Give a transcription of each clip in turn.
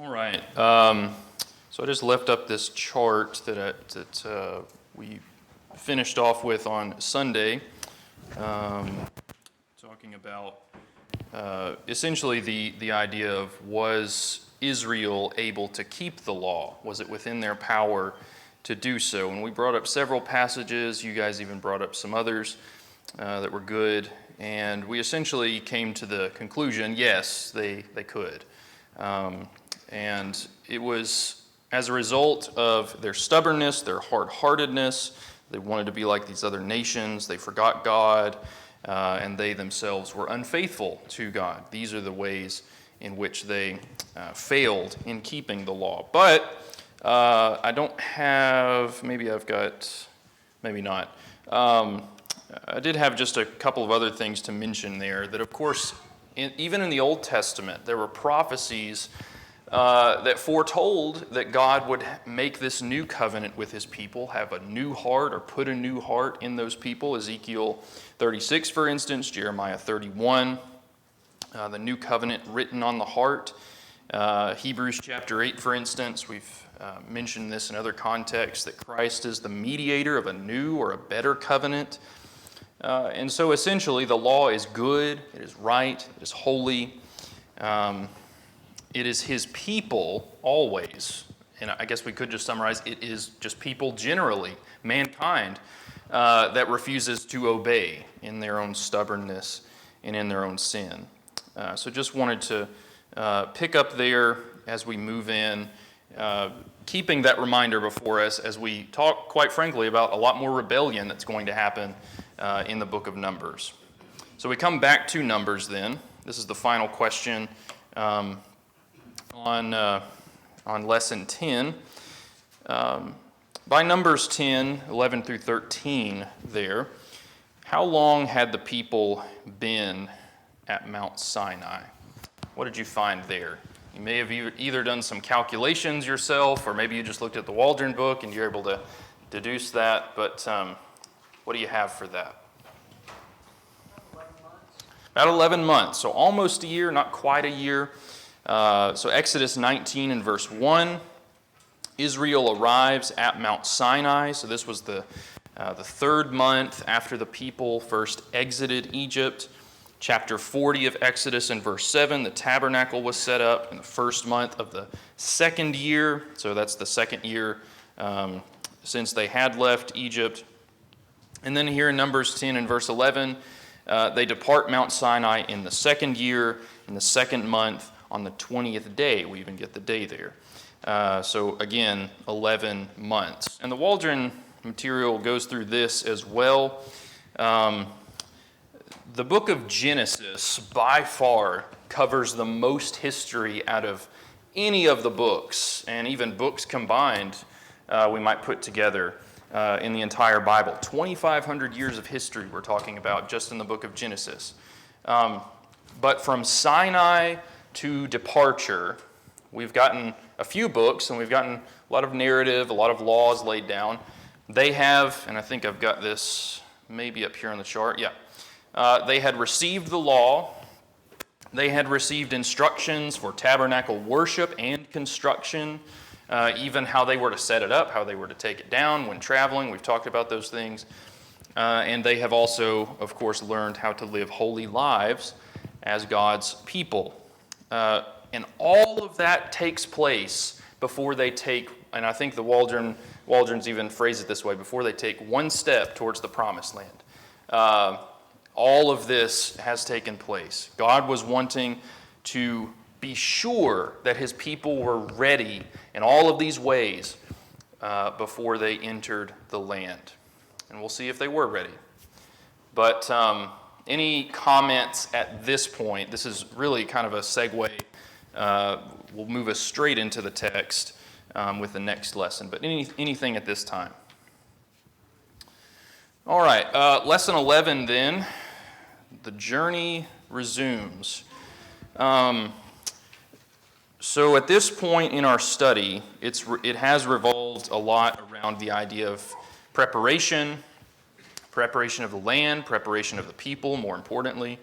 All right. So I just left up this chart that we finished off with on Sunday, talking about essentially the idea of, was Israel able to keep the law? Was it within their power to do so? And we brought up several passages. You guys even brought up some others that were good. And we essentially came to the conclusion, yes, they could. And it was as a result of their stubbornness, their hard-heartedness. They wanted to be like these other nations. They forgot God, and they themselves were unfaithful to God. These are the ways in which they failed in keeping the law. But I don't have, maybe I've got, maybe not. I did have just a couple of other things to mention there, that of course, even in the Old Testament, there were prophecies that foretold that God would make this new covenant with his people, have a new heart or put a new heart in those people. Ezekiel 36, for instance, Jeremiah 31, the new covenant written on the heart. Hebrews chapter 8, for instance, we've mentioned this in other contexts, that Christ is the mediator of a new or a better covenant. And so essentially the law is good, it is right, it is holy. It is his people always, and I guess we could just summarize, it is just people generally, mankind, that refuses to obey in their own stubbornness and in their own sin. So just wanted to pick up there as we move in, keeping that reminder before us as we talk, quite frankly, about a lot more rebellion that's going to happen in the book of Numbers. So we come back to Numbers then. This is the final question on lesson 10. By Numbers 10, 11 through 13 there, how long had the people been at Mount Sinai? What did you find there? You may have either done some calculations yourself, or maybe you just looked at the Waldron book and you're able to deduce that, but what do you have for that? About 11 months, so almost a year, not quite a year. So Exodus 19 and verse 1, Israel arrives at Mount Sinai. So this was the third month after the people first exited Egypt. Chapter 40 of Exodus and verse 7, the tabernacle was set up in the first month of the second year. So that's the second year since they had left Egypt. And then here in Numbers 10 and verse 11, they depart Mount Sinai in the second year, in the second month, on the 20th day. We even get the day there. So again, 11 months. And the Waldron material goes through this as well. The book of Genesis, by far, covers the most history out of any of the books, and even books combined we might put together in the entire Bible. 2,500 years of history we're talking about just in the book of Genesis. But from Sinai to departure, we've gotten a few books, and we've gotten a lot of narrative, a lot of laws laid down. They have, and I think I've got this maybe up here on the chart, they had received the law. They had received instructions for tabernacle worship and construction, even how they were to set it up, how they were to take it down when traveling. We've talked about those things. And they have also, of course, learned how to live holy lives as God's people. And all of that takes place before they take, and I think the Waldrons even phrase it this way, before they take one step towards the promised land. All of this has taken place. God was wanting to be sure that his people were ready in all of these ways before they entered the land. And we'll see if they were ready. But any comments at this point? This is really kind of a segue. We'll move us straight into the text with the next lesson. But anything at this time? All right, lesson 11 then. The journey resumes. So at this point in our study, it has revolved a lot around the idea of preparation of the land, preparation of the people, more importantly,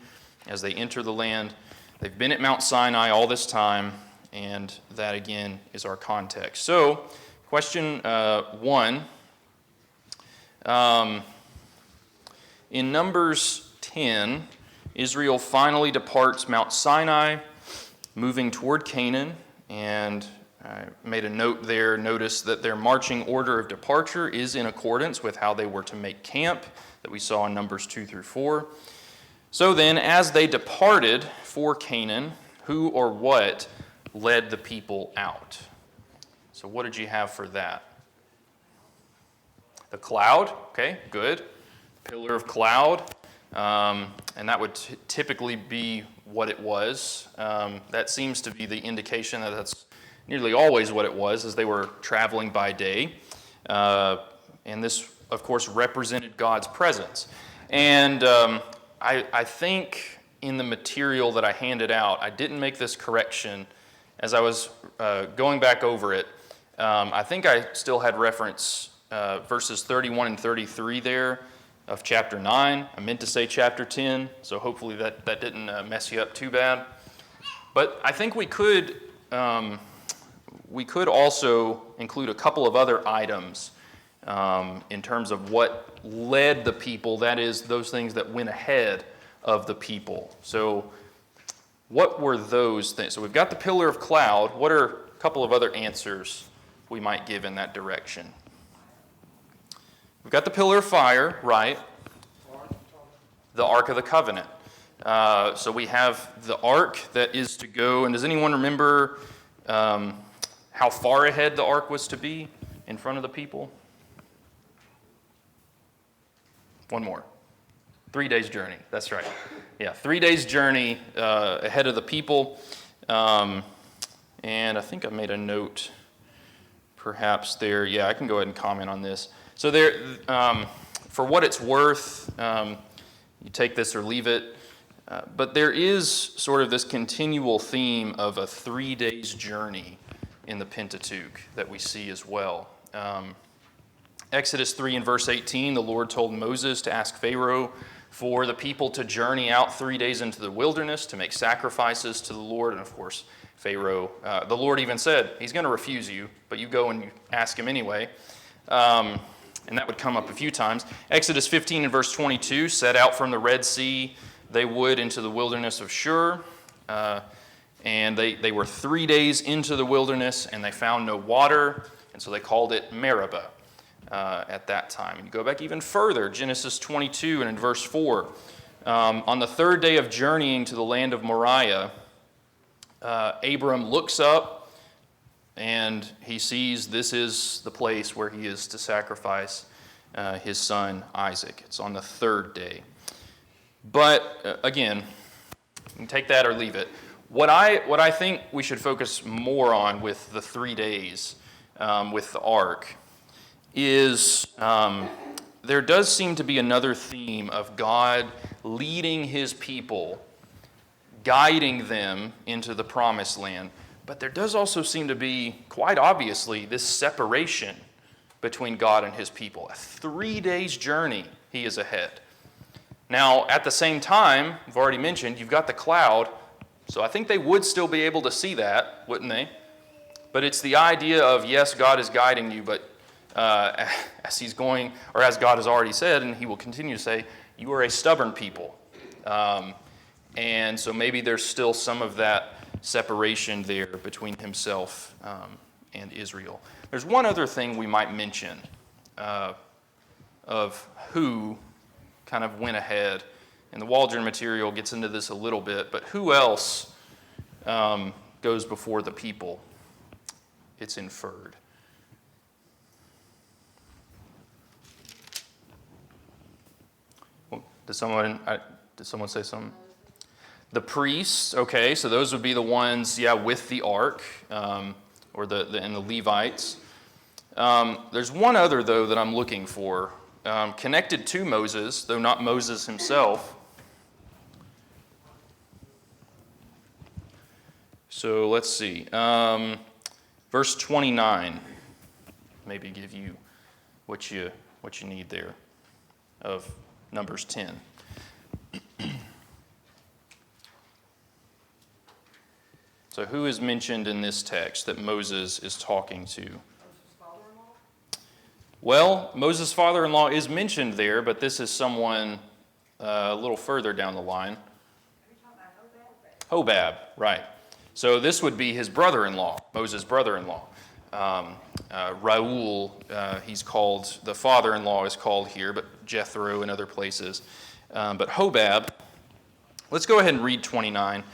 as they enter the land. They've been at Mount Sinai all this time, And that, again, is our context. So, question 1. In Numbers 10, Israel finally departs Mount Sinai, moving toward Canaan. And I made a note there. Notice that their marching order of departure is in accordance with how they were to make camp that we saw in Numbers 2 through 4. So then, as they departed for Canaan, who or what led the people out? So what did you have for that? The cloud, okay, good. Pillar of cloud, and that would typically be what it was. That seems to be the indication that that's nearly always what it was, as they were traveling by day. And this, of course, represented God's presence. And I think in the material that I handed out, I didn't make this correction as I was going back over it. I think I still had reference verses 31 and 33 there of chapter 9. I meant to say chapter 10, so hopefully that didn't mess you up too bad. But I think we could also include a couple of other items in terms of what led the people, that is, those things that went ahead of the people. So what were those things? So we've got the pillar of cloud. What are a couple of other answers we might give in that direction? We've got the pillar of fire, right? The Ark of the Covenant. So we have the Ark that is to go, and does anyone remember how far ahead the Ark was to be in front of the people? One more. 3 days journey, that's right. Yeah, 3 days journey ahead of the people. And I think I made a note perhaps there. Yeah, I can go ahead and comment on this. So there, for what it's worth, you take this or leave it, but there is sort of this continual theme of a 3 days journey in the Pentateuch that we see as well. Exodus 3 and verse 18, the Lord told Moses to ask Pharaoh for the people to journey out 3 days into the wilderness to make sacrifices to the Lord. And of course, Pharaoh, the Lord even said, he's going to refuse you, but you go and you ask him anyway. And that would come up a few times. Exodus 15 and verse 22, set out from the Red Sea, they would into the wilderness of Shur. And they were 3 days into the wilderness, and they found no water, and so they called it Meribah at that time. And you go back even further, Genesis 22 and in verse 4. On the third day of journeying to the land of Moriah, Abram looks up, and he sees this is the place where he is to sacrifice his son Isaac. It's on the third day. But again, you can take that or leave it. What I think we should focus more on with the 3 days with the ark is there does seem to be another theme of God leading his people, guiding them into the promised land. But there does also seem to be, quite obviously, this separation between God and his people. A 3 days journey he is ahead. Now, at the same time, I've already mentioned, you've got the cloud, so I think they would still be able to see that, wouldn't they? But it's the idea of, yes, God is guiding you, but as he's going, or as God has already said, and he will continue to say, you are a stubborn people. And so maybe there's still some of that separation there between himself and Israel. There's one other thing we might mention of who kind of went ahead. And the Waldron material gets into this a little bit, but who else goes before the people? It's inferred. Well, did someone say something? The priests, okay, so those would be the ones, with the ark, or and the Levites. There's one other, though, that I'm looking for, connected to Moses, though not Moses himself. So let's see. Verse 29, maybe give you what you need there of Numbers 10. So who is mentioned in this text that Moses is talking to? Moses' father-in-law? Well, Moses' father-in-law is mentioned there, but this is someone a little further down the line. Are you talking about Hobab? Hobab, right. So this would be his brother-in-law, Moses' brother-in-law. Reuel, he's called, the father-in-law is called here, but Jethro and other places. But Hobab, let's go ahead and read 29.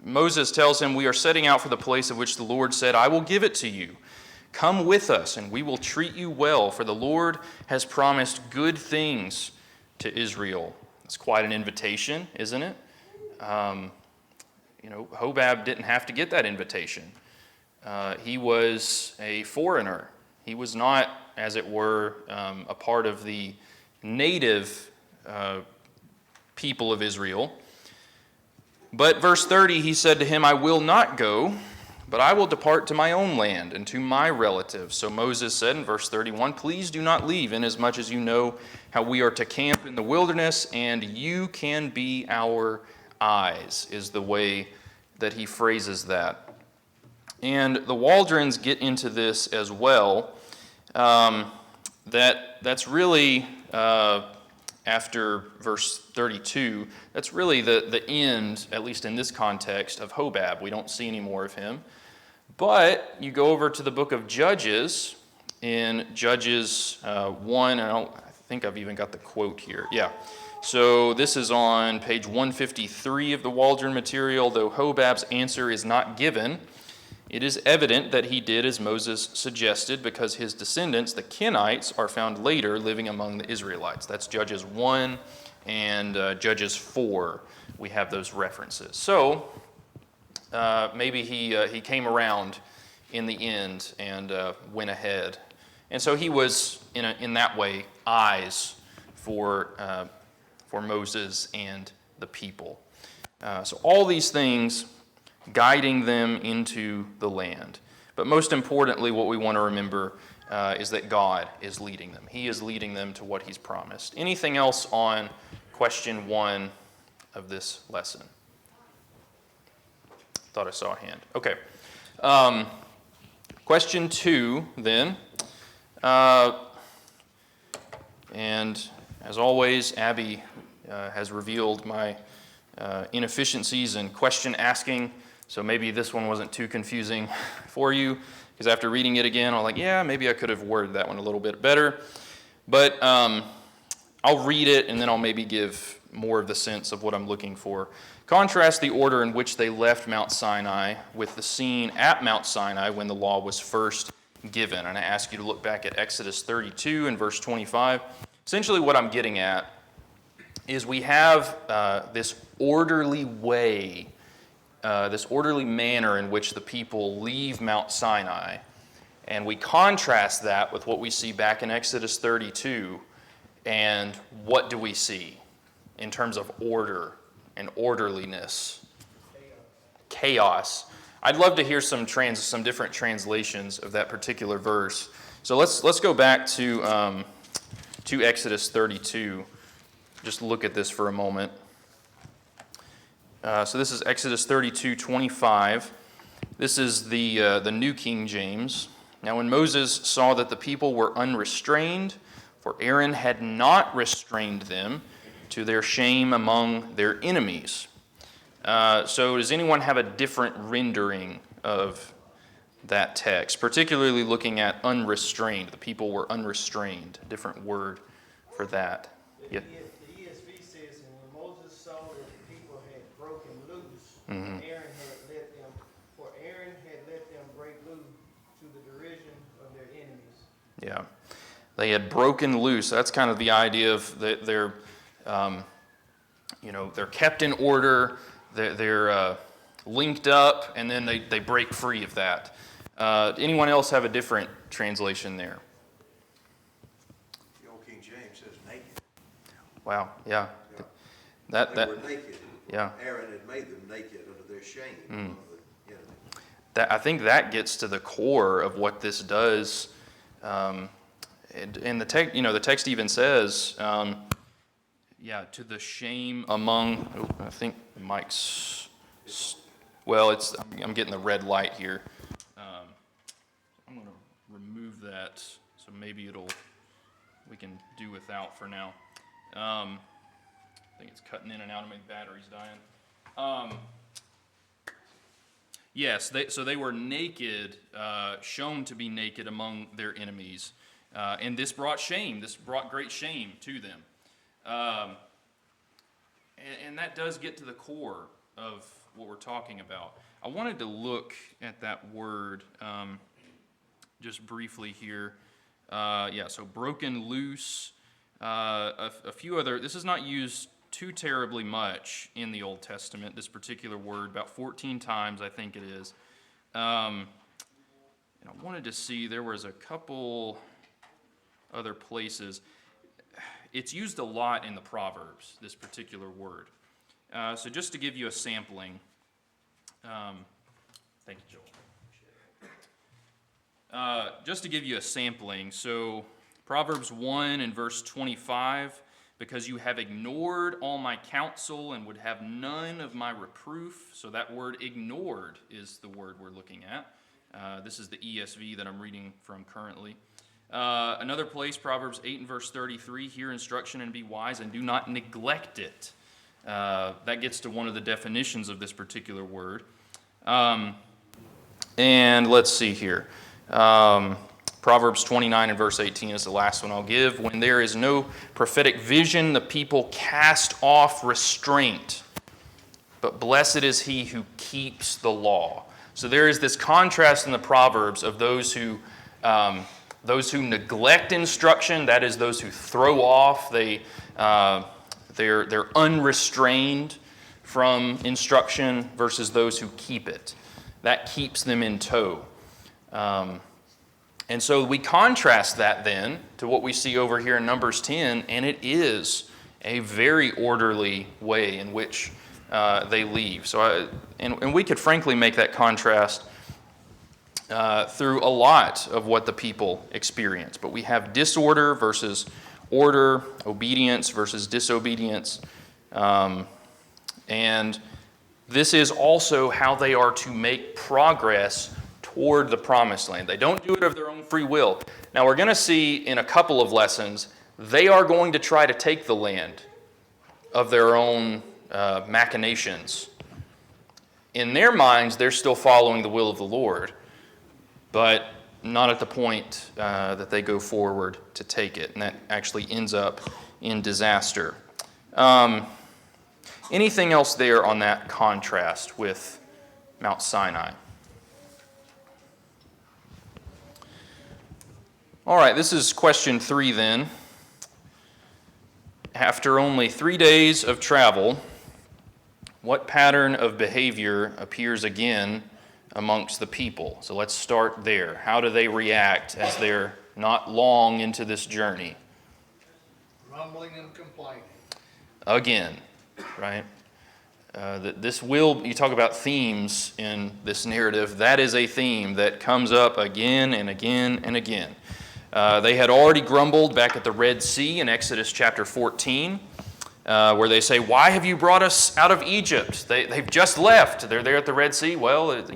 Moses tells him, "We are setting out for the place of which the Lord said, 'I will give it to you. Come with us, and we will treat you well, for the Lord has promised good things to Israel.'" It's quite an invitation, isn't it? Hobab didn't have to get that invitation. He was a foreigner. He was not, as it were, a part of the native people of Israel. But verse 30, he said to him, "I will not go, but I will depart to my own land and to my relatives." So Moses said in verse 31, "Please do not leave, inasmuch as you know how we are to camp in the wilderness, and you can be our eyes," is the way that he phrases that. And the Waldrons get into this as well. That's really, after verse 32, that's really the end, at least in this context, of Hobab. We don't see any more of him. But you go over to the book of Judges, in Judges 1, and I think I've even got the quote here. Yeah. So this is on page 153 of the Waldron material. Though Hobab's answer is not given, it is evident that he did as Moses suggested, because his descendants, the Kenites, are found later living among the Israelites. That's Judges 1 and Judges 4. We have those references. So maybe he came around in the end and went ahead. And so he was, in that way, eyes for Moses and the people. So all these things guiding them into the land. But most importantly, what we want to remember is that God is leading them. He is leading them to what he's promised. Anything else on question 1 of this lesson? Thought I saw a hand. Okay. Question 2, then. And as always, Abby has revealed my inefficiencies in question asking. So maybe this one wasn't too confusing for you, because after reading it again, I'm like, yeah, maybe I could have worded that one a little bit better. But I'll read it, and then I'll maybe give more of the sense of what I'm looking for. Contrast the order in which they left Mount Sinai with the scene at Mount Sinai when the law was first given. And I ask you to look back at Exodus 32 and verse 25. Essentially what I'm getting at is we have this orderly way, this orderly manner in which the people leave Mount Sinai, and we contrast that with what we see back in Exodus 32, and what do we see in terms of order and orderliness? Chaos. I'd love to hear some different translations of that particular verse. So let's go back to Exodus 32. Just look at this for a moment. So this is Exodus 32:25. This is the New King James. "Now when Moses saw that the people were unrestrained, for Aaron had not restrained them, to their shame among their enemies." So does anyone have a different rendering of that text, particularly looking at unrestrained? The people were unrestrained. A different word for that. Yeah. The ESV says, "And when Moses saw that the people had broken loose, Mm-hmm. Aaron had let them break loose to the derision of their enemies." Yeah, they had broken loose. That's kind of the idea of they're kept in order. They're linked up, and then they break free of that. Anyone else have a different translation there? The old King James says naked. Wow. Yeah. They were naked. Yeah. Aaron had made them naked under their shame among the enemy. I think that gets to the core of what this does. And the text even says, to the shame among. I think Mike's Well, I'm getting the red light here. I'm going to remove that, so maybe we can do without for now. I think it's cutting in and out, and my battery's dying. Yes, so they were naked, shown to be naked among their enemies, and this brought shame. This brought great shame to them, and that does get to the core of what we're talking about. I wanted to look at that word just briefly here. So broken, loose, a few other. This is not used too terribly much in the Old Testament, this particular word, about 14 times I think it is. And I wanted to see, there was a couple other places. It's used a lot in the Proverbs, this particular word. So just to give you a sampling, thank you, Joel. Just to give you a sampling, so Proverbs 1 and verse 25, because you have ignored all my counsel and would have none of my reproof. So that word ignored is the word we're looking at. This is the ESV that I'm reading from currently. Another place, Proverbs 8 and verse 33, hear instruction and be wise and do not neglect it. That gets to one of the definitions of this particular word. And let's see here. Proverbs 29 and verse 18 is the last one I'll give. When there is no prophetic vision, the people cast off restraint. But blessed is he who keeps the law. So there is this contrast in the Proverbs of those who neglect instruction, that is, those who throw off, they're unrestrained from instruction, versus those who keep it. That keeps them in tow. And so we contrast that then to what we see over here in Numbers 10, and it is a very orderly way in which they leave. So, and we could frankly make that contrast through a lot of what the people experience. But we have disorder versus order, obedience versus disobedience, and this is also how they are to make progress toward the promised land. They don't do it of their own free will. Now we're going to see in a couple of lessons, they are going to try to take the land of their own machinations. In their minds, they're still following the will of the Lord, but not at the point that they go forward to take it, and that actually ends up in disaster. Anything else there on that contrast with Mount Sinai? All right, this is question 3 then. After only 3 days of travel, what pattern of behavior appears again amongst the people? So let's start there. How do they react as they're not long into this journey? Grumbling and complaining. Again, right? You talk about themes in this narrative. That is a theme that comes up again and again and again. They had already grumbled back at the Red Sea in Exodus chapter 14, where they say, "Why have you brought us out of Egypt?" They've just left. They're there at the Red Sea. Well, it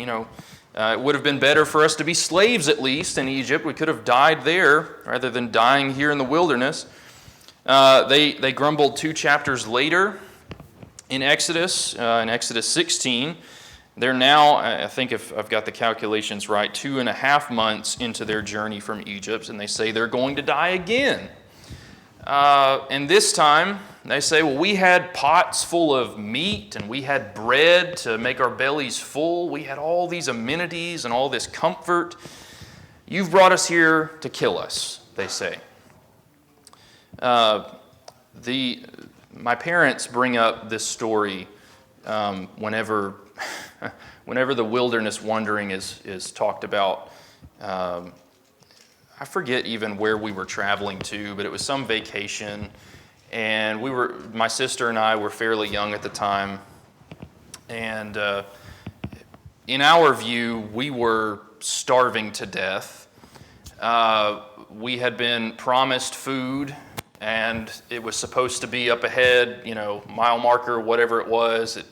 would have been better for us to be slaves at least in Egypt. We could have died there rather than dying here in the wilderness. They grumbled 2 chapters later in Exodus 16. They're now, I think if I've got the calculations right, 2.5 months into their journey from Egypt, and they say they're going to die again. And this time, they say, well, we had pots full of meat, and we had bread to make our bellies full. We had all these amenities and all this comfort. You've brought us here to kill us, they say. My parents bring up this story whenever the wilderness wandering is talked about. I forget even where we were traveling to, but it was some vacation, and my sister and I were fairly young at the time, and in our view, we were starving to death. We had been promised food, and it was supposed to be up ahead, mile marker, whatever it was. It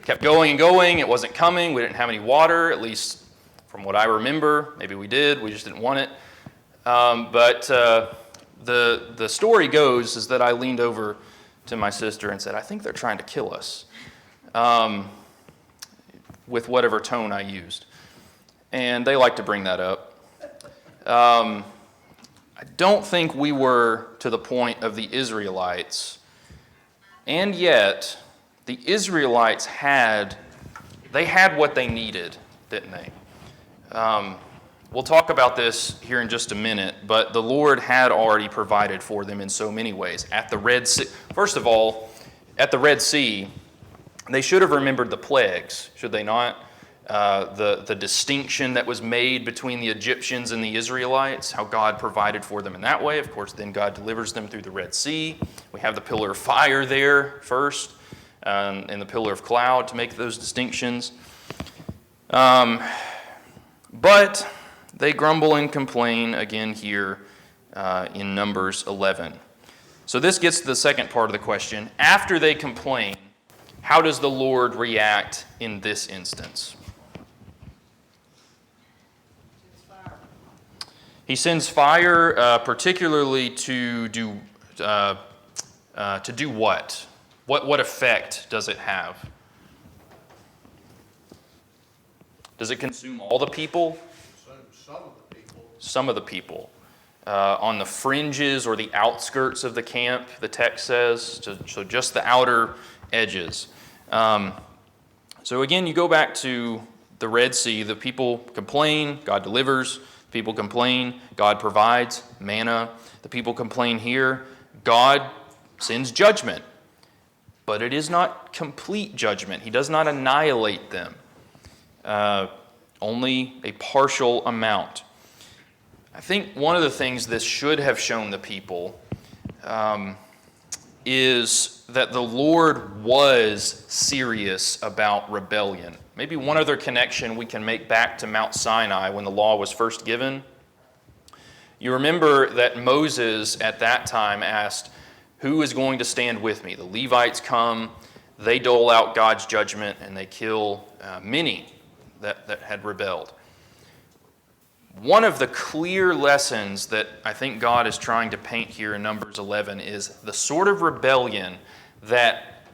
kept going and going. It wasn't coming. We didn't have any water, at least from what I remember. Maybe we did. We just didn't want it. But the story goes is that I leaned over to my sister and said, I think they're trying to kill us, with whatever tone I used. And they like to bring that up. I don't think we were to the point of the Israelites. And yet, the Israelites had what they needed, didn't they? We'll talk about this here in just a minute, but the Lord had already provided for them in so many ways. At the Red Sea, first of all, at the Red Sea, they should have remembered the plagues, should they not? The distinction that was made between the Egyptians and the Israelites, how God provided for them in that way. Of course, then God delivers them through the Red Sea. We have the pillar of fire there first, and the pillar of cloud to make those distinctions. But they grumble and complain again here in Numbers 11. So this gets to the second part of the question. After they complain, how does the Lord react in this instance? He sends fire, particularly to do what? What effect does it have? Does it consume all the people? Some of the people. Some of the people. On the fringes or the outskirts of the camp, the text says, so just the outer edges. So again, you go back to the Red Sea. The people complain, God delivers. People complain, God provides manna. The people complain here, God sends judgment. But it is not complete judgment. He does not annihilate them. Only a partial amount. I think one of the things this should have shown the people is that the Lord was serious about rebellion. Maybe one other connection we can make back to Mount Sinai when the law was first given. You remember that Moses at that time asked, who is going to stand with me? The Levites come, they dole out God's judgment, and they kill many that had rebelled. One of the clear lessons that I think God is trying to paint here in Numbers 11 is the sort of rebellion that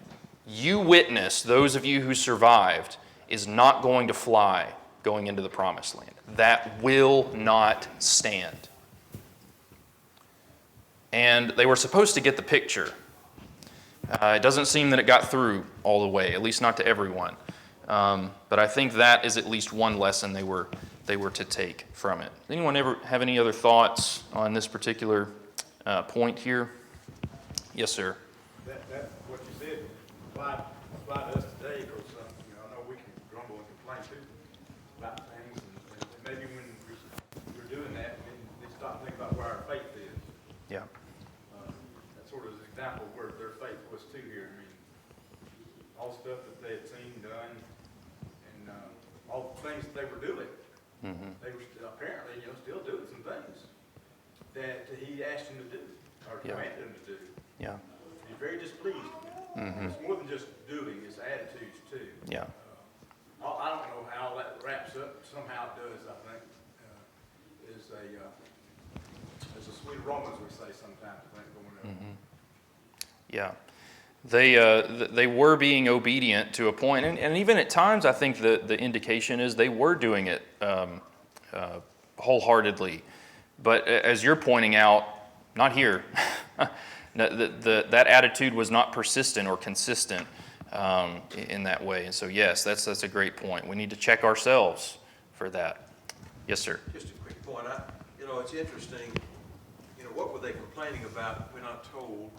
you witnessed, those of you who survived, is not going to fly going into the promised land. That will not stand. And they were supposed to get the picture. It doesn't seem that it got through all the way, at least not to everyone. But I think that is at least one lesson they were to take from it. Does anyone ever have any other thoughts on this particular point here? Yes, sir. That what you said apply to us today, because I know we can grumble and complain too about things, and maybe when we're doing that, we stop thinking about where our faith is. Yeah. That sort of is an example of where their faith was too here. I mean, all the stuff that they had seen done, and all the things that they were doing. Mm-hmm. They were apparently, still doing some things that he asked them to do, or commanded them to do. Yeah. He's very displeased. Mm-hmm. It's more than just doing, it's attitudes too. Yeah. I don't know how that wraps up. Somehow it does, I think. There's a sweet aroma, as we say sometimes, I think, going on. Mm-hmm. Yeah. They were being obedient to a point, and even at times I think the indication is they were doing it wholeheartedly. But as you're pointing out, not here. That attitude was not persistent or consistent in that way. And so yes, that's a great point. We need to check ourselves for that. Yes, sir. Just a quick point. It's interesting. What were they complaining about? We're not told.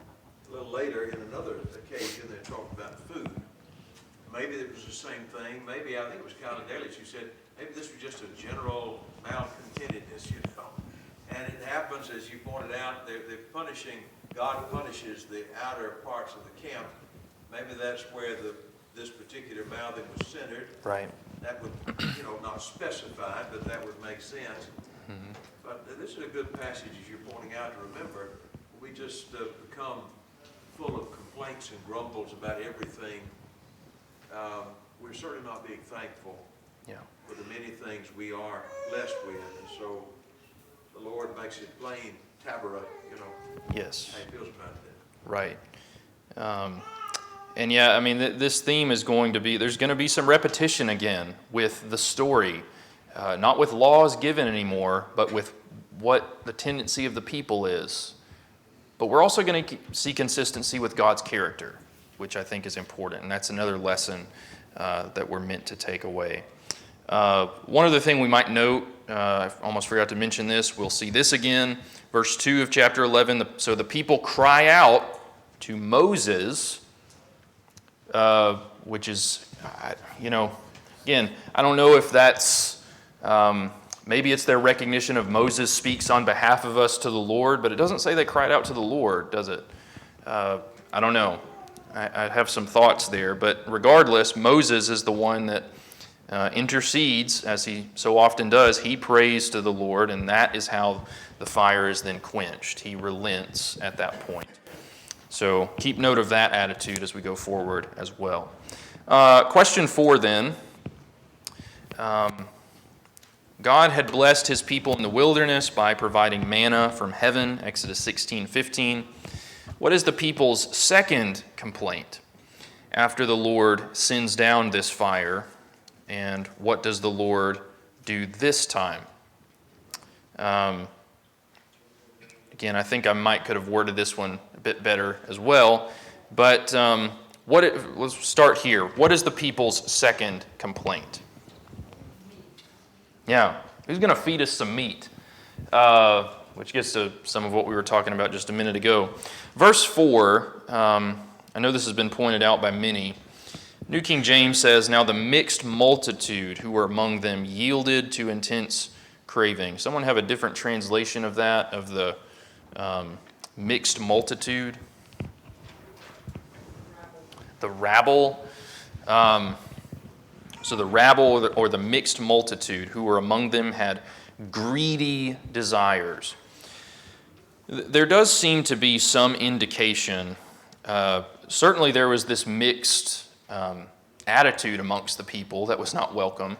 A little later, in another occasion, they talked about food. Maybe it was the same thing. Maybe, I think it was Calendelius who said, maybe this was just a general malcontentedness, And it happens, as you pointed out, they're punishing, God punishes the outer parts of the camp. Maybe that's where this particular mouthing was centered. Right. That would, not specify, but that would make sense. Mm-hmm. But this is a good passage, as you're pointing out, to remember. We just become full of complaints and grumbles about everything. we're certainly not being thankful Yeah. for the many things we are blessed with. And so the Lord makes it plain, Tabara, Yes. how he feels about that. Right. And yeah, I mean, this theme is going to be, there's going to be some repetition again with the story. Not with laws given anymore, but with what the tendency of the people is. But we're also going to see consistency with God's character, which I think is important. And that's another lesson that we're meant to take away. One other thing we might note, I almost forgot to mention this, we'll see this again. Verse 2 of chapter 11, so the people cry out to Moses, which is, again, I don't know if that's, maybe it's their recognition of Moses speaks on behalf of us to the Lord, but it doesn't say they cried out to the Lord, does it? I don't know. I have some thoughts there, but regardless, Moses is the one that intercedes, as he so often does. He prays to the Lord, and that is how the fire is then quenched. He relents at that point. So keep note of that attitude as we go forward as well. Question 4 then. God had blessed his people in the wilderness by providing manna from heaven, Exodus 16:15. What is the people's second complaint after the Lord sends down this fire? And what does the Lord do this time? Again, I think I could have worded this one a bit better as well. But let's start here. What is the people's second complaint? Yeah, who's going to feed us some meat? Which gets to some of what we were talking about just a minute ago. Verse 4, I know this has been pointed out by many. New King James says, now the mixed multitude who were among them yielded to intense craving. Someone have a different translation of that, of the mixed multitude? The rabble. So the rabble or the mixed multitude who were among them had greedy desires. There does seem to be some indication. Certainly there was this mixed attitude amongst the people that was not welcome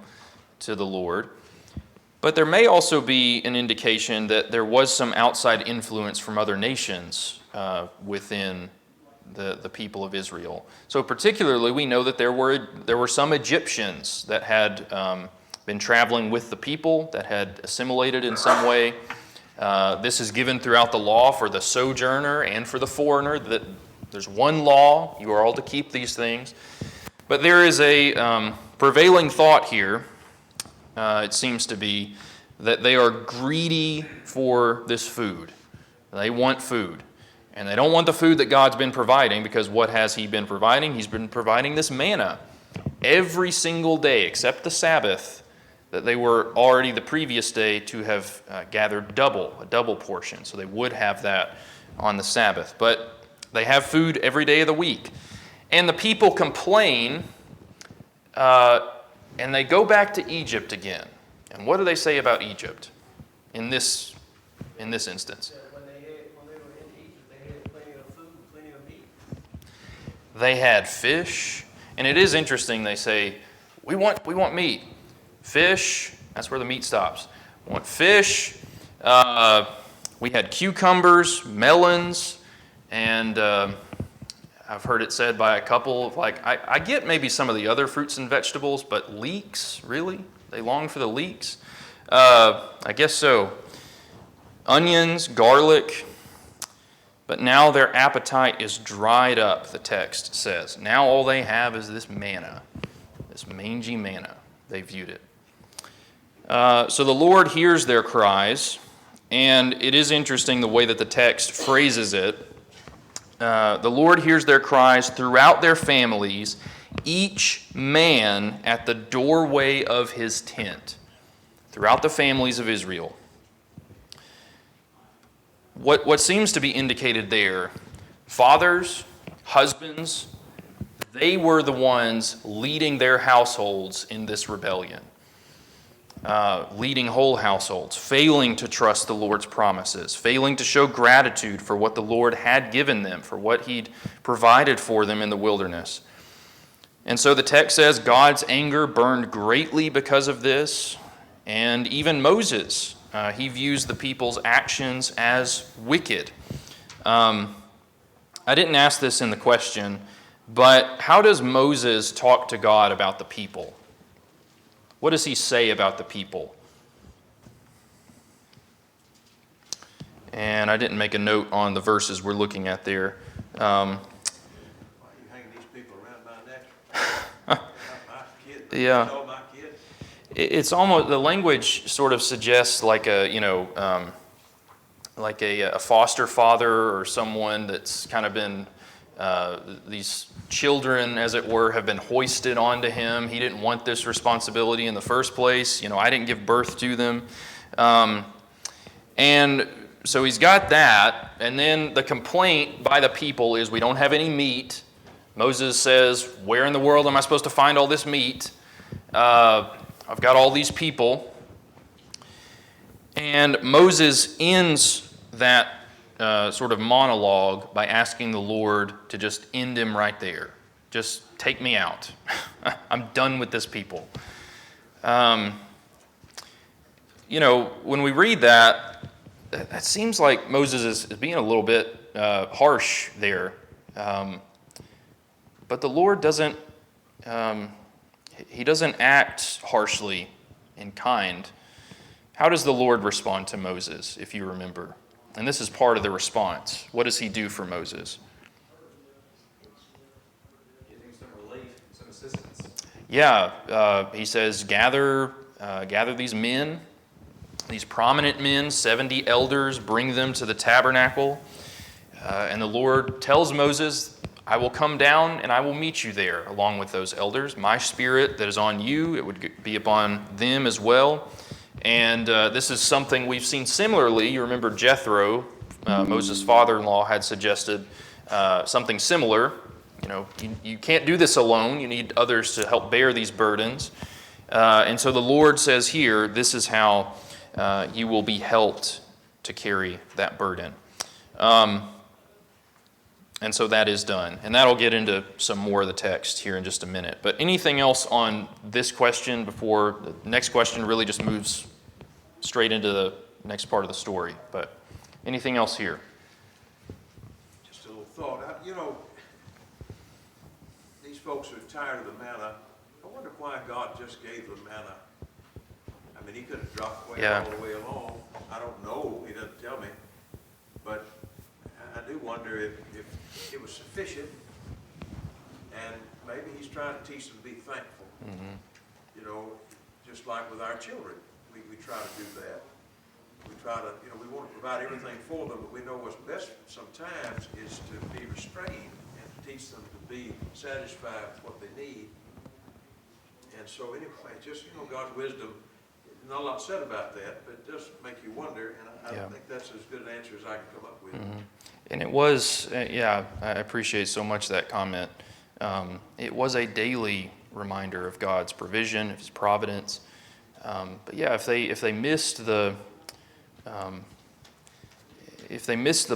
to the Lord. But there may also be an indication that there was some outside influence from other nations within the people of Israel. So particularly, we know that there were some Egyptians that had been traveling with the people, that had assimilated in some way. This is given throughout the law for the sojourner and for the foreigner, that there's one law, you are all to keep these things. But there is a prevailing thought here, it seems to be, that they are greedy for this food. They want food. And they don't want the food that God's been providing, because what has he been providing? He's been providing this manna every single day, except the Sabbath, that they were already the previous day to have gathered a double portion. So they would have that on the Sabbath. But they have food every day of the week. And the people complain, and they go back to Egypt again. And what do they say about Egypt in this instance? When they were in Egypt, they had plenty of food, plenty of meat. They had fish, and it is interesting. They say, "We want meat, fish." That's where the meat stops. We want fish. We had cucumbers, melons, and I've heard it said by a couple of I get maybe some of the other fruits and vegetables, but leeks, really? They long for the leeks? I guess so. Onions, garlic. But now their appetite is dried up, the text says. Now all they have is this manna, this mangy manna. They viewed it. So the Lord hears their cries, and it is interesting the way that the text phrases it. The Lord hears their cries throughout their families, each man at the doorway of his tent, throughout the families of Israel. What seems to be indicated there, fathers, husbands, they were the ones leading their households in this rebellion. Leading whole households, failing to trust the Lord's promises, failing to show gratitude for what the Lord had given them, for what he'd provided for them in the wilderness. And so the text says God's anger burned greatly because of this. And even Moses, he views the people's actions as wicked. I didn't ask this in the question, but how does Moses talk to God about the people? What does he say about the people? And I didn't make a note on the verses we're looking at there. Why are you hanging these people around my neck? My kid. Yeah. All my kids. It's almost, the language sort of suggests like a, like a foster father or someone that's kind of been, these children, as it were, have been hoisted onto him. He didn't want this responsibility in the first place. I didn't give birth to them. And so he's got that. And then the complaint by the people is we don't have any meat. Moses says, where in the world am I supposed to find all this meat? I've got all these people. And Moses ends that sort of monologue by asking the Lord to just end him right there. Just take me out. I'm done with this people. When we read that, that seems like Moses is being a little bit harsh there. But the Lord doesn't, he doesn't act harshly and kind. How does the Lord respond to Moses, if you remember? And this is part of the response. What does he do for Moses? Giving some relief, some assistance. Yeah, he says, gather these men, these prominent men, 70 elders, bring them to the tabernacle. And the Lord tells Moses, I will come down and I will meet you there along with those elders. My spirit that is on you, it would be upon them as well. And this is something we've seen similarly. You remember Jethro, Moses' father-in-law, had suggested something similar. You can't do this alone. You need others to help bear these burdens. And so the Lord says here, this is how you will be helped to carry that burden. And so that is done. And that'll get into some more of the text here in just a minute. But anything else on this question before the next question really just moves straight into the next part of the story. But anything else here? Just a little thought. These folks are tired of the manna. I wonder why God just gave them manna. I mean, he could have dropped quail all the way along. I don't know. He doesn't tell me. But I do wonder if it was sufficient, and maybe he's trying to teach them to be thankful. Mm-hmm. Just like with our children, we try to do that. We try to, we want to provide everything for them, but we know what's best sometimes is to be restrained and to teach them to be satisfied with what they need. And so anyway, just, God's wisdom, not a lot said about that, but it does make you wonder, and I think that's as good an answer as I can come up with. Mm-hmm. And it was, I appreciate so much that comment. It was a daily reminder of God's provision, of his providence. But yeah, if they missed the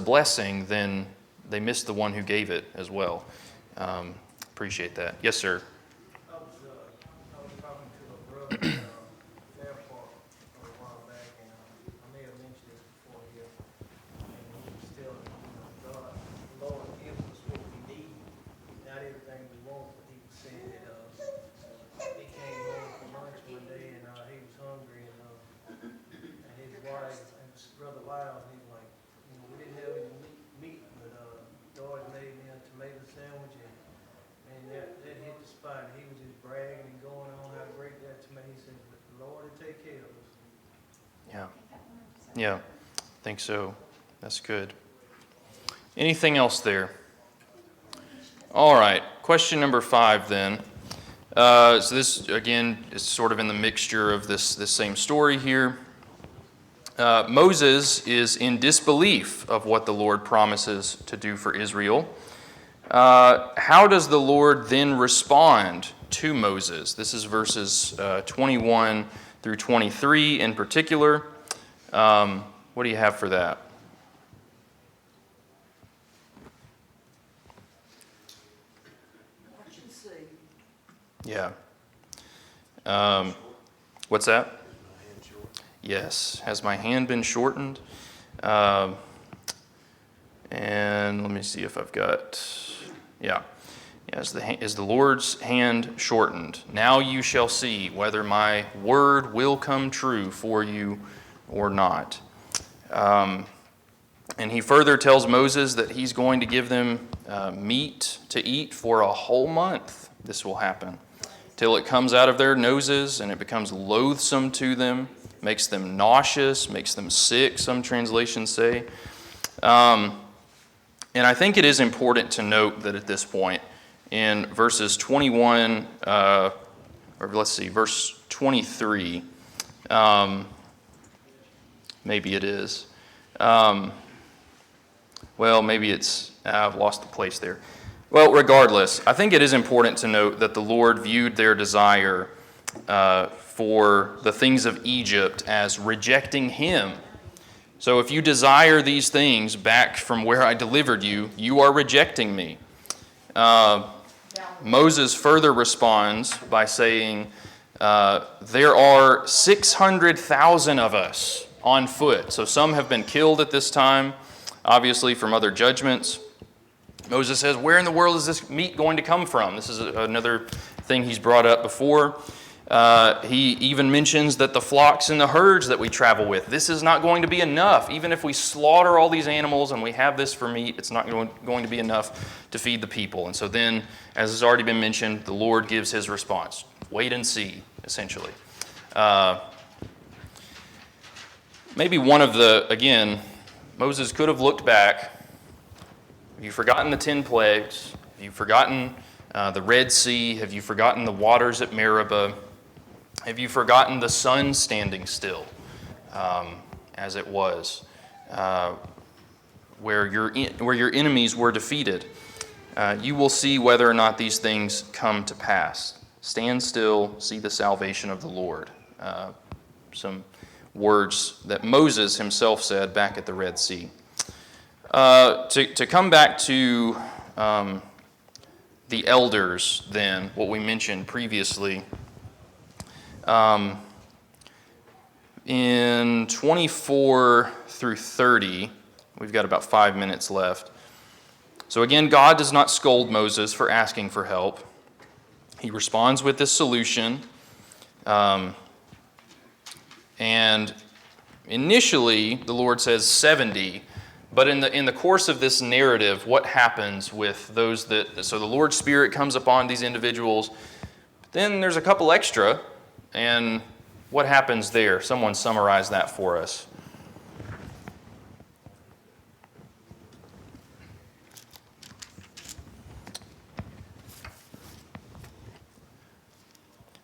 blessing, then they missed the one who gave it as well. Appreciate that. Yes, sir. I was talking to a brother Fairport a while back, and I may have mentioned this before here. And he was telling me, God, the Lord gives us what we need, not everything we want. But he was saying that he came home for lunch one day, and he was hungry, and his wife, and his brother Lyle, he was like, we didn't have any meat, but God made me a tomato sandwich, and that hit the spot. He was just bragging and going on how great that tomato. He said, "But the Lord will take care of us." Yeah, I think so. That's good. Anything else there? All right, question number 5 then. So this, again, is sort of in the mixture of this same story here. Moses is in disbelief of what the Lord promises to do for Israel. How does the Lord then respond to Moses? This is verses 21 through 23 in particular. What do you have for that? Watch and see Yeah. What's that? Yes. Has my hand been shortened? And let me see if I've got, yeah. Is the Lord's hand shortened? Now you shall see whether my word will come true for you or not. And he further tells Moses that he's going to give them meat to eat for a whole month. This will happen till it comes out of their noses and it becomes loathsome to them, makes them nauseous, makes them sick, some translations say. And I think it is important to note that at this point, in verses 21, verse 23, maybe it is. Maybe it's, I've lost the place there. Well, regardless, I think it is important to note that the Lord viewed their desire for the things of Egypt as rejecting Him. So if you desire these things back from where I delivered you, you are rejecting me. Moses further responds by saying, there are 600,000 of us on foot. So some have been killed at this time, obviously from other judgments. Moses says, where in the world is this meat going to come from? This is another thing he's brought up before. He even mentions that the flocks and the herds that we travel with, this is not going to be enough. Even if we slaughter all these animals and we have this for meat, it's not going to be enough to feed the people. And so then, as has already been mentioned, the Lord gives his response. Wait and see, essentially. Maybe one of again, Moses could have looked back. Have you forgotten the 10 plagues? Have you forgotten the Red Sea? Have you forgotten the waters at Meribah? Have you forgotten the sun standing still, as it was, where your enemies were defeated? You will see whether or not these things come to pass. Stand still, see the salvation of the Lord. Some words that Moses himself said back at the Red Sea. To come back to the elders, then, what we mentioned previously. In 24 through 30, we've got about 5 minutes left. So again, God does not scold Moses for asking for help. He responds with this solution. And initially, the Lord says 70. But in the course of this narrative, what happens with those so the Lord's Spirit comes upon these individuals, then there's a couple extra, and what happens there? Someone summarize that for us.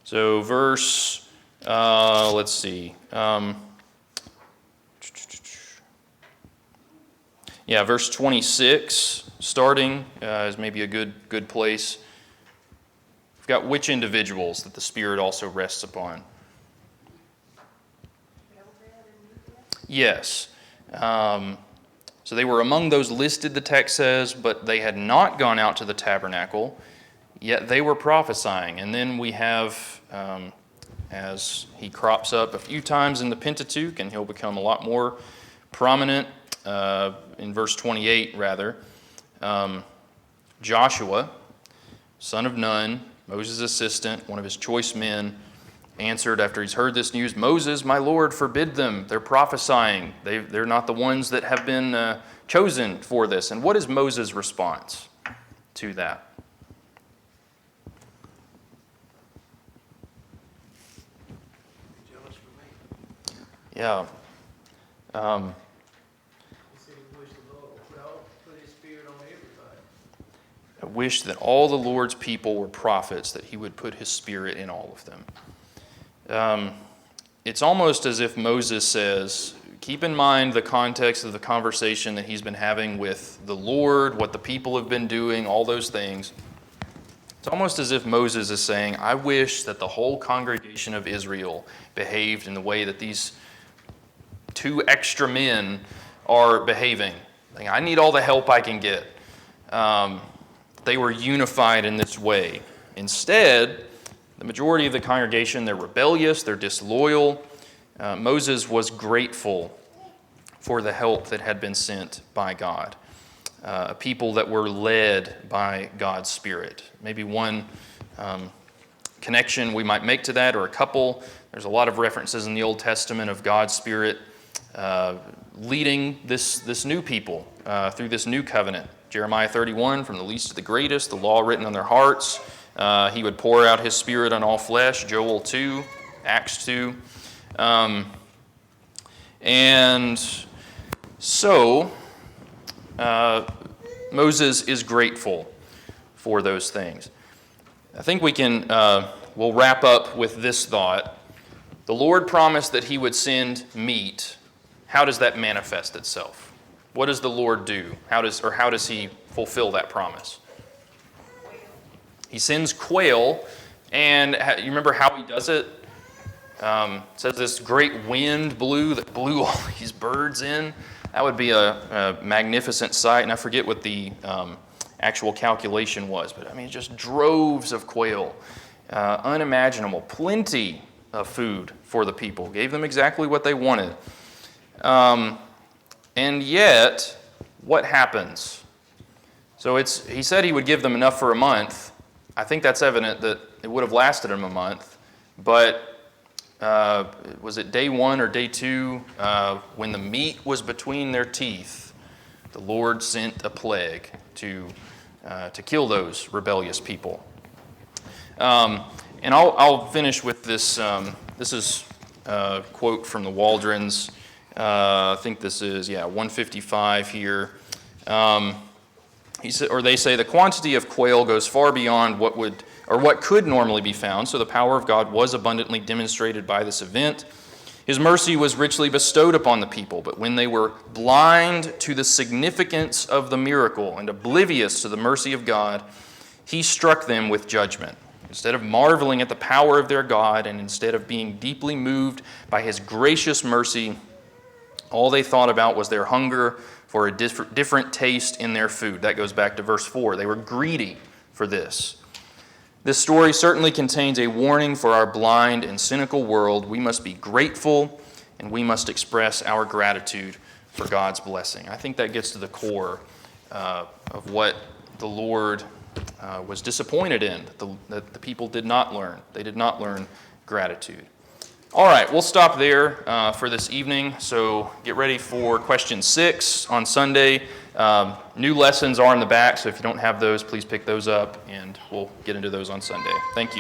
So verse, let's see. Verse 26, starting, is maybe a good place. We've got which individuals that the Spirit also rests upon. Yes. So they were among those listed, the text says, but they had not gone out to the tabernacle, yet they were prophesying. And then we have, as he crops up a few times in the Pentateuch, and he'll become a lot more prominent in verse 28, rather, Joshua, son of Nun, Moses' assistant, one of his choice men, answered after he's heard this news, Moses, my Lord, forbid them. They're prophesying. They're not the ones that have been chosen for this. And what is Moses' response to that? Jealous for me. He Yeah. said he wished the Lord would put his Spirit on everybody. I wish that all the Lord's people were prophets, that he would put his Spirit in all of them. It's almost as if Moses says, keep in mind the context of the conversation that he's been having with the Lord, what the people have been doing, all those things. It's almost as if Moses is saying, I wish that the whole congregation of Israel behaved in the way that these 2 extra men are behaving. I need all the help I can get. They were unified in this way. Instead, The majority of the congregation, they're rebellious, they're disloyal. Moses was grateful for the help that had been sent by God. A people that were led by God's Spirit. Maybe one connection we might make to that, or a couple. There's a lot of references in the Old Testament of God's Spirit leading this new people through this new covenant. Jeremiah 31, from the least to the greatest, the law written on their hearts. He would pour out his Spirit on all flesh. Joel 2, Acts 2. And so, Moses is grateful for those things. I think we'll wrap up with this thought. The Lord promised that he would send meat. How does that manifest itself? What does the Lord do? How does he fulfill that promise? He sends quail, and you remember how he does it? It says this great wind blew all these birds in. That would be a magnificent sight, and I forget what the actual calculation was, but I mean, just droves of quail, unimaginable, plenty of food for the people, gave them exactly what they wanted. And yet, what happens? So he said he would give them enough for a month. I think that's evident that it would have lasted him a month, but was it day 1 or day 2, when the meat was between their teeth, the Lord sent a plague to kill those rebellious people. And I'll finish with this. This is a quote from the Waldrons. I think this is 155 here. They say the quantity of quail goes far beyond what could normally be found, so the power of God was abundantly demonstrated by this event. His mercy was richly bestowed upon the people, but when they were blind to the significance of the miracle and oblivious to the mercy of God, he struck them with judgment. Instead of marveling at the power of their God, and instead of being deeply moved by his gracious mercy, all they thought about was their hunger for a different taste in their food. That goes back to verse 4. They were greedy for this. This story certainly contains a warning for our blind and cynical world. We must be grateful, and we must express our gratitude for God's blessing. I think that gets to the core of what the Lord was disappointed in, that the people did not learn. They did not learn gratitude. All right, we'll stop there for this evening. So get ready for question 6 on Sunday. New lessons are in the back, so if you don't have those, please pick those up, and we'll get into those on Sunday. Thank you.